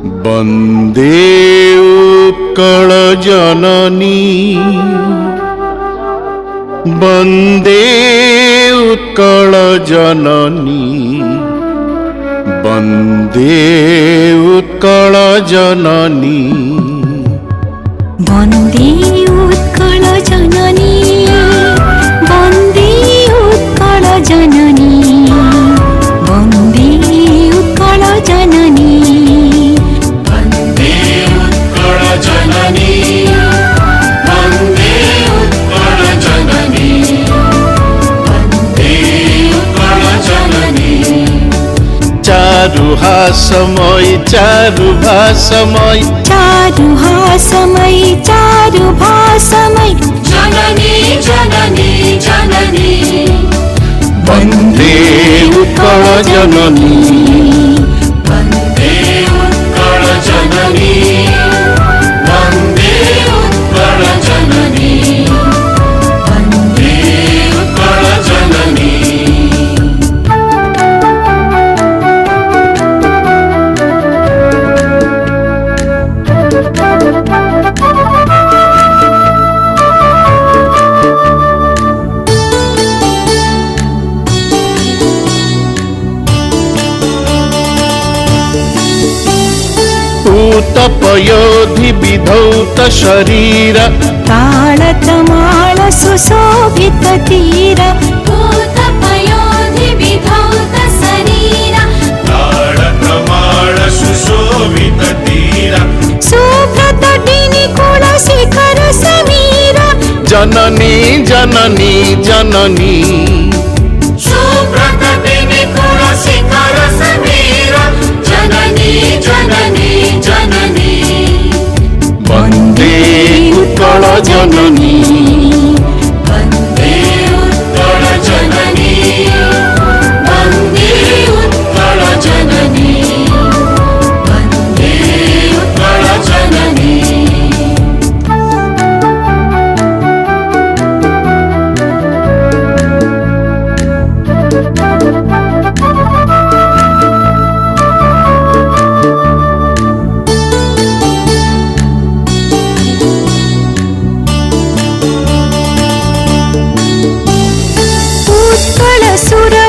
वन्दे उत्कल जननी वन्दे उत्कल जननी वन्दे उत्कल जननी वन्दे उत्कल जननी वन्दे उत्कल जननी वन्दे उत्कल जननी वन्दे उत्कल जननी वन्दे उत्कल जननी वन्दे उत्कल जननी चारुहासमय चारुभासमय चारुहासमय चारुभासमय जननी जननी जननी वन्दे उत्कल जननी वन्दे उत्कल जननी वन्दे उत्कल जननी वन्दे उत्कल जननी पूतपयोधि विधौत शरीर ताळतमाळ सुशोभित तीर पूतपयोधि विधौत शरीर ताळतमाळ सुशोभित तीर शुभ्रतटिनि कुल शिखर समीर जननी जननी जननी शुभ्रतटिनि कुल शिखर समीर जननी जननी जननी वन्दे उत्कल जननी वन्दे उत्कल जननी वन्दे उत्कल जननी वन्दे उत्कल जननी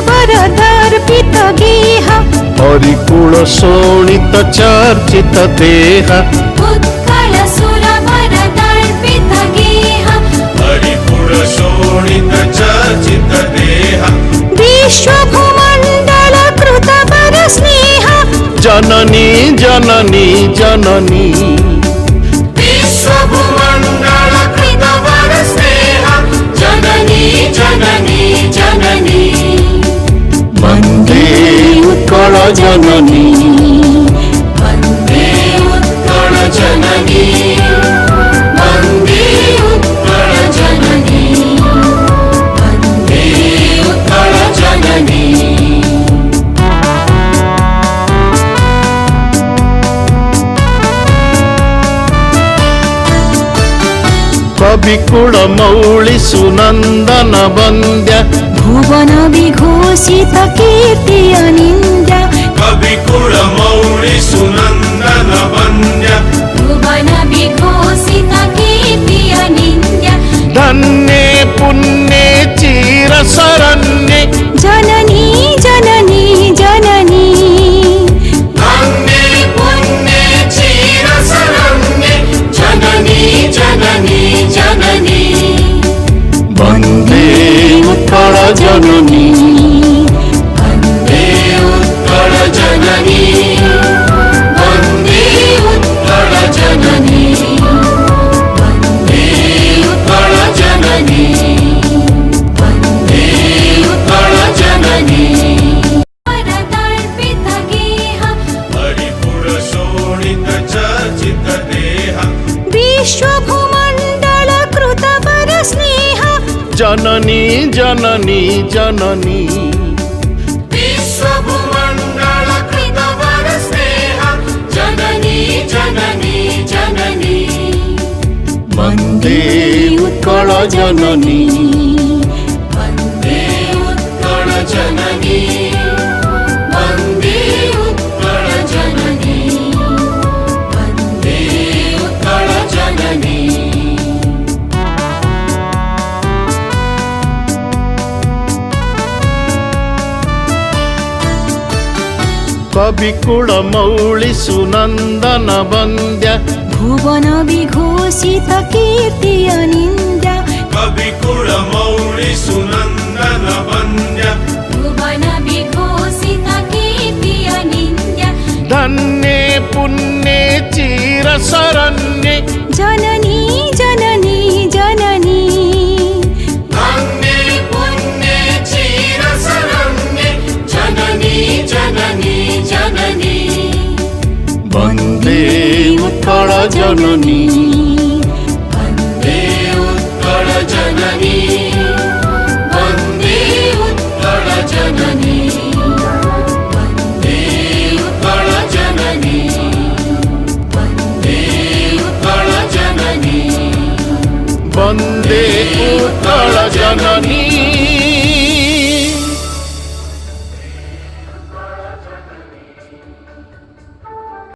सुरवरदर्पित गेह हरिकुल शोणित चर्चित देह उत्कल सुरवरदर्पित गेह हरिकुल शोणित चर्चित देह विश्वभूमण्डल कृतवर स्नेह जननी जननी जननी विश्वभूमण्डल कृतवर स्नेह जननी जननी जननी वन्दे उत्कल जननी वन्दे उत्कल जननी वन्दे उत्कल जननी वन्दे उत्कल जननी कविकुल मौळि सुनन्दन वन्द्य भुवन विघोषित कीर्ति अनिन्द्य कविकुल मौळि सुनन्दन वन्द्य भुवन विघोषित कीर्ति अनिन्द्य धन्ये पुण्ये चिरशरण्ये जननी जननी जननी धन्ये पुण्ये चिरशरण्ये जननी जननी जननी वन्दे उत्कल जननी वन्दे उत्कल जननी वन्दे उत्कल जननी वन्दे उत्कल जननी वन्दे उत्कल जननी वरदर्पित गेह हरिपुर शोणित चर्चित देह विश्वभूमण्डल कृतवर स्नेह जननी जननी जननी विश्वभूमण्डल कृतवर स्नेह जननी जननी जननी वन्दे उत्कल जननी वन्दे उत्कल जननी वन्दे उत्कल जननी कविकुलमौळि सुनन्दन वन्द्य भुवन विघोषित कीर्ति अनिन्द्य कविकुलमौळि सुनन्दन वन्द्य भुवन विघोषित कीर्ति अनिन्द्य धन्ये पुण्ये चिरशरण्ये जननी जननी जननी धन्ये पुण्ये चिरशरण्ये जननी जननी जननी वन्दे उत्कल जननी वन्दे उत्कल जननी वन्दे उत्कल जननी वन्दे उत्कल जननी वन्दे उत्कल जननी वन्दे उत्कल जननी